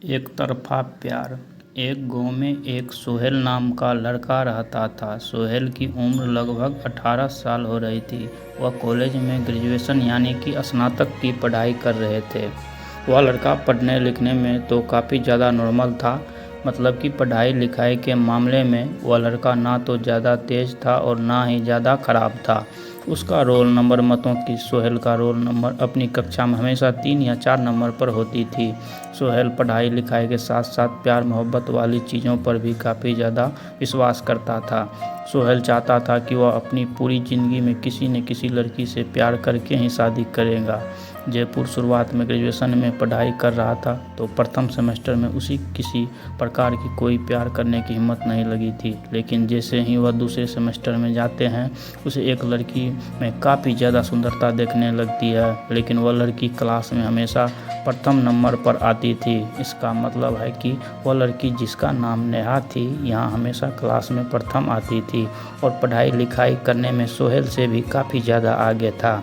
एक तरफा प्यार। एक गांव में एक सोहेल नाम का लड़का रहता था। सोहेल की उम्र लगभग 18 साल हो रही थी। वह कॉलेज में ग्रेजुएशन यानी कि स्नातक की पढ़ाई कर रहे थे। वह लड़का पढ़ने लिखने में तो काफ़ी ज़्यादा नॉर्मल था, मतलब कि पढ़ाई लिखाई के मामले में वह लड़का ना तो ज़्यादा तेज़ था और ना ही ज़्यादा ख़राब था। उसका रोल नंबर मतों की सोहेल का रोल नंबर अपनी कक्षा में हमेशा 3 या 4 नंबर पर होती थी। सोहेल पढ़ाई लिखाई के साथ साथ प्यार मोहब्बत वाली चीज़ों पर भी काफ़ी ज़्यादा विश्वास करता था। सोहेल चाहता था कि वह अपनी पूरी ज़िंदगी में किसी न किसी लड़की से प्यार करके ही शादी करेगा। जयपुर शुरुआत में ग्रेजुएशन में पढ़ाई कर रहा था तो प्रथम सेमेस्टर में उसी किसी प्रकार की कोई प्यार करने की हिम्मत नहीं लगी थी। लेकिन जैसे ही वह दूसरे सेमेस्टर में जाते हैं उसे एक लड़की में काफ़ी ज़्यादा सुंदरता देखने लगती है, लेकिन वह लड़की क्लास में हमेशा प्रथम नंबर पर आती थी। इसका मतलब है कि वह लड़की जिसका नाम नेहा थी यहाँ हमेशा क्लास में प्रथम आती थी और पढ़ाई लिखाई करने में सोहेल से भी काफ़ी ज़्यादा आगे था।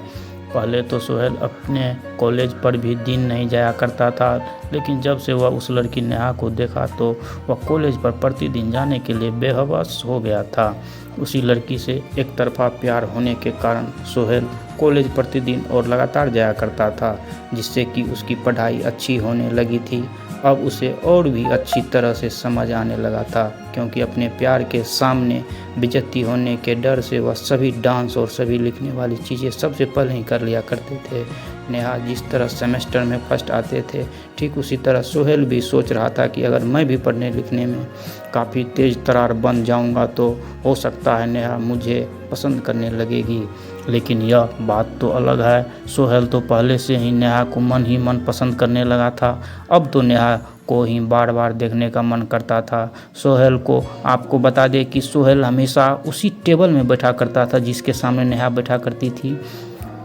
पहले तो सोहेल अपने कॉलेज पर भी दिन नहीं जाया करता था, लेकिन जब से वह उस लड़की नेहा को देखा तो वह कॉलेज पर प्रतिदिन जाने के लिए बेहवस हो गया था। उसी लड़की से एक तरफा प्यार होने के कारण सोहेल कॉलेज प्रतिदिन और लगातार जाया करता था, जिससे कि उसकी पढ़ाई अच्छी होने लगी थी। अब उसे और भी अच्छी तरह से समझ आने लगा था, क्योंकि अपने प्यार के सामने बेइज्जती होने के डर से वह सभी डांस और सभी लिखने वाली चीज़ें सबसे पहले ही कर लिया करते थे। नेहा जिस तरह सेमेस्टर में फर्स्ट आते थे, ठीक उसी तरह सोहेल भी सोच रहा था कि अगर मैं भी पढ़ने लिखने में काफ़ी तेज़ तरार बन जाऊंगा तो हो सकता है नेहा मुझे पसंद करने लगेगी। लेकिन यह बात तो अलग है। सोहेल तो पहले से ही नेहा को मन ही मन पसंद करने लगा था। अब तो नेहा को ही बार बार देखने का मन करता था। सोहेल को आपको बता दें कि सोहेल हमेशा उसी टेबल में बैठा करता था जिसके सामने नेहा बैठा करती थी।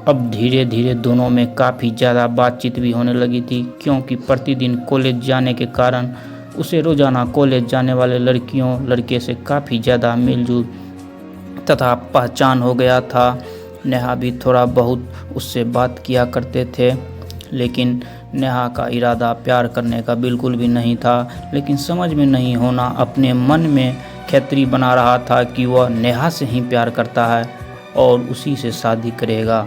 अब धीरे धीरे दोनों में काफ़ी ज़्यादा बातचीत भी होने लगी थी, क्योंकि प्रतिदिन कॉलेज जाने के कारण उसे रोज़ाना कॉलेज जाने वाले लड़कियों लड़के से काफ़ी ज़्यादा मिलजुल तथा पहचान हो गया था। नेहा भी थोड़ा बहुत उससे बात किया करते थे, लेकिन नेहा का इरादा प्यार करने का बिल्कुल भी नहीं था। लेकिन समझ में नहीं होना अपने मन में खैतरी बना रहा था कि वह नेहा से ही प्यार करता है और उसी से शादी करेगा।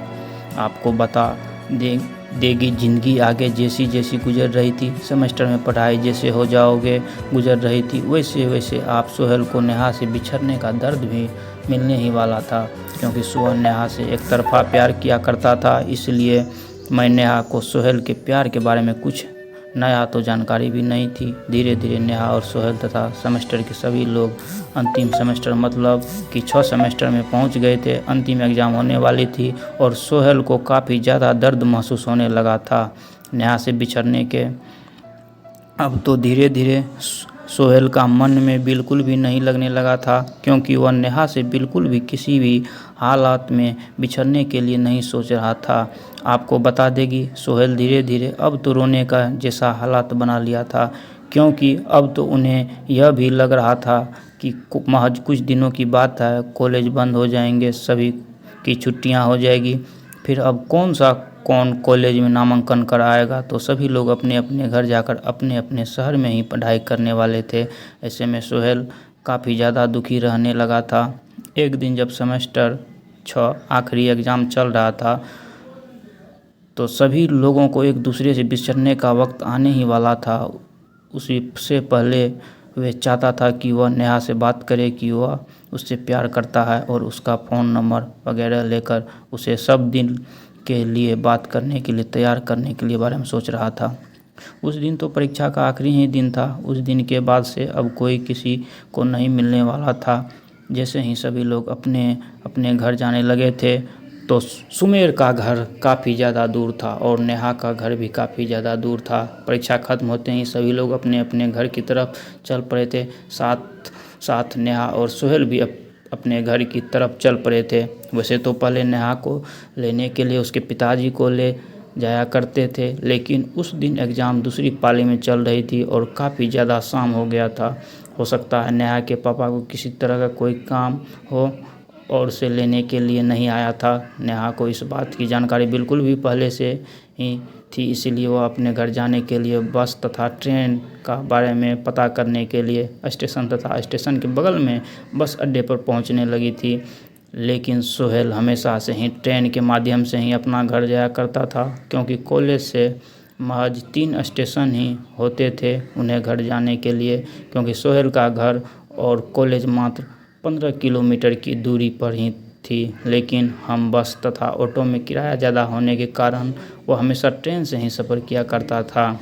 आपको बता देगी ज़िंदगी आगे जैसी जैसी गुजर रही थी, सेमेस्टर में पढ़ाई जैसे हो जाओगे गुजर रही थी, वैसे वैसे आप सोहेल को नेहा से बिछड़ने का दर्द भी मिलने ही वाला था। क्योंकि सोहेल नेहा से एक तरफा प्यार किया करता था, इसलिए मैं नेहा को सोहेल के प्यार के बारे में कुछ नया तो जानकारी भी नहीं थी। धीरे धीरे नेहा और सोहेल तथा सेमेस्टर के सभी लोग अंतिम सेमेस्टर मतलब कि 6 सेमेस्टर में पहुंच गए थे। अंतिम एग्ज़ाम होने वाली थी और सोहेल को काफ़ी ज़्यादा दर्द महसूस होने लगा था नेहा से बिछड़ने के। अब तो धीरे धीरे सोहेल का मन में बिल्कुल भी नहीं लगने लगा था, क्योंकि वह नेहा से बिल्कुल भी किसी भी हालात में बिछड़ने के लिए नहीं सोच रहा था। आपको बता देगी सोहेल धीरे धीरे अब तो रोने का जैसा हालात बना लिया था, क्योंकि अब तो उन्हें यह भी लग रहा था कि महज कुछ दिनों की बात है, कॉलेज बंद हो जाएंगे, सभी की छुट्टियां हो जाएगी, फिर अब कौन कॉलेज में नामांकन कर आएगा। तो सभी लोग अपने अपने घर जाकर अपने अपने शहर में ही पढ़ाई करने वाले थे। ऐसे में सोहेल काफ़ी ज़्यादा दुखी रहने लगा था। एक दिन जब सेमेस्टर 6 आखिरी एग्ज़ाम चल रहा था तो सभी लोगों को एक दूसरे से बिछड़ने का वक्त आने ही वाला था। उसी से पहले वह चाहता था कि वह नेहा से बात करे कि वह उससे प्यार करता है और उसका फ़ोन नंबर वगैरह लेकर उसे सब दिन के लिए बात करने के लिए तैयार करने के लिए बारे में सोच रहा था। उस दिन तो परीक्षा का आखिरी ही दिन था। उस दिन के बाद से अब कोई किसी को नहीं मिलने वाला था। जैसे ही सभी लोग अपने अपने घर जाने लगे थे तो सुमेर का घर काफ़ी ज़्यादा दूर था और नेहा का घर भी काफ़ी ज़्यादा दूर था। परीक्षा खत्म होते ही सभी लोग अपने अपने घर की तरफ चल पड़े थे। साथ साथ नेहा और सोहेल भी अपने घर की तरफ चल पड़े थे। वैसे तो पहले नेहा को लेने के लिए उसके पिताजी को ले जाया करते थे, लेकिन उस दिन एग्ज़ाम दूसरी पाली में चल रही थी और काफ़ी ज़्यादा शाम हो गया था। हो सकता है नेहा के पापा को किसी तरह का कोई काम हो और उसे लेने के लिए नहीं आया था। नेहा को इस बात की जानकारी बिल्कुल भी पहले से ही थी, इसीलिए वह अपने घर जाने के लिए बस तथा ट्रेन का बारे में पता करने के लिए स्टेशन तथा स्टेशन के बगल में बस अड्डे पर पहुंचने लगी थी। लेकिन सोहेल हमेशा से ही ट्रेन के माध्यम से ही अपना घर जाया करता था, क्योंकि कॉलेज से महज 3 स्टेशन ही होते थे उन्हें घर जाने के लिए, क्योंकि सोहेल का घर और कॉलेज मात्र 15 किलोमीटर की दूरी पर ही थी। लेकिन हम बस तथा ऑटो में किराया ज़्यादा होने के कारण वह हमेशा ट्रेन से ही सफ़र किया करता था।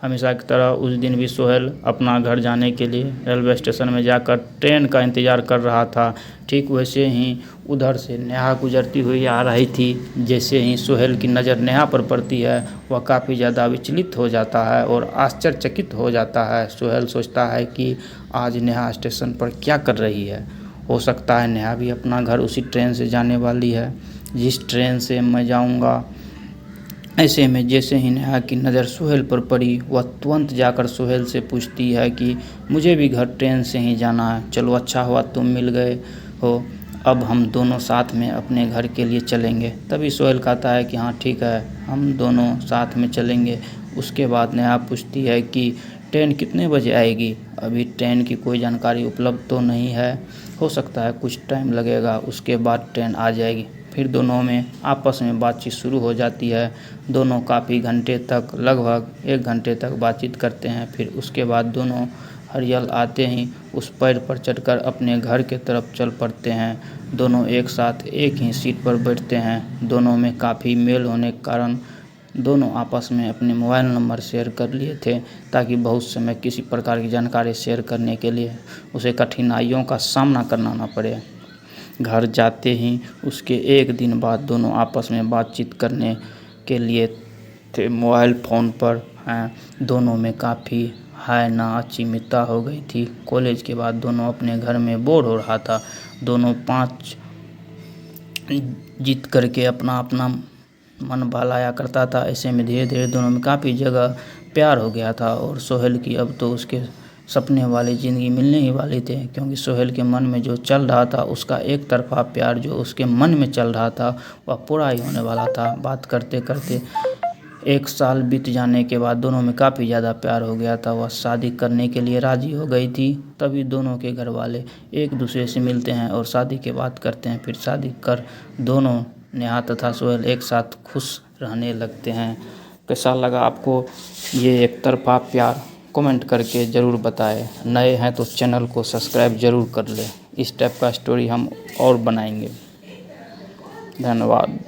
हमेशा की तरह उस दिन भी सोहेल अपना घर जाने के लिए रेलवे स्टेशन में जाकर ट्रेन का इंतज़ार कर रहा था। ठीक वैसे ही उधर से नेहा गुजरती हुई आ रही थी। जैसे ही सोहेल की नज़र नेहा पर पड़ती है, वह काफ़ी ज़्यादा विचलित हो जाता है और आश्चर्यचकित हो जाता है। सोहेल सोचता है कि आज नेहा स्टेशन पर क्या कर रही है। हो सकता है नेहा भी अपना घर उसी ट्रेन से जाने वाली है जिस ट्रेन से मैं जाऊँगा। ऐसे में जैसे ही नेहा की नज़र सोहेल पर पड़ी, वह तुरंत जाकर सोहेल से पूछती है कि मुझे भी घर ट्रेन से ही जाना है, चलो अच्छा हुआ तुम मिल गए हो, अब हम दोनों साथ में अपने घर के लिए चलेंगे। तभी सोहेल कहता है कि हाँ ठीक है, हम दोनों साथ में चलेंगे। उसके बाद नेहा पूछती है कि ट्रेन कितने बजे आएगी। अभी ट्रेन की कोई जानकारी उपलब्ध तो नहीं है, हो सकता है कुछ टाइम लगेगा, उसके बाद ट्रेन आ जाएगी। फिर दोनों में आपस में बातचीत शुरू हो जाती है। दोनों काफ़ी घंटे तक, लगभग 1 घंटे तक बातचीत करते हैं। फिर उसके बाद दोनों हरियल आते ही उस पेड़ पर चढ़कर अपने घर के तरफ चल पड़ते हैं। दोनों एक साथ एक ही सीट पर बैठते हैं। दोनों में काफ़ी मेल होने के कारण दोनों आपस में अपने मोबाइल नंबर शेयर कर लिए थे, ताकि बहुत समय किसी प्रकार की जानकारी शेयर करने के लिए उसे कठिनाइयों का सामना करना न पड़े। घर जाते ही उसके 1 दिन बाद दोनों आपस में बातचीत करने के लिए थे मोबाइल फ़ोन पर। दोनों में काफ़ी हाय ना अचिमिता हो गई थी। कॉलेज के बाद दोनों अपने घर में बोर हो रहा था। दोनों 5 जीत करके अपना अपना मन बहलाया करता था। ऐसे में धीरे धीरे दोनों में काफ़ी जगह प्यार हो गया था और सोहेल की अब तो उसके सपने वाली ज़िंदगी मिलने ही वाली थी, क्योंकि सोहेल के मन में जो चल रहा था, उसका एक तरफा प्यार जो उसके मन में चल रहा था, वह पूरा ही होने वाला था। बात करते करते 1 साल बीत जाने के बाद दोनों में काफ़ी ज़्यादा प्यार हो गया था। वह शादी करने के लिए राज़ी हो गई थी। तभी दोनों के घर वाले एक दूसरे से मिलते हैं और शादी की बात करते हैं। फिर शादी कर दोनों नेहा तथा सोहेल एक साथ खुश रहने लगते हैं। कैसा लगा आपको ये एक तरफा प्यार, कमेंट करके ज़रूर बताएं। नए हैं तो चैनल को सब्सक्राइब ज़रूर कर लें। इस टाइप का स्टोरी हम और बनाएंगे। धन्यवाद।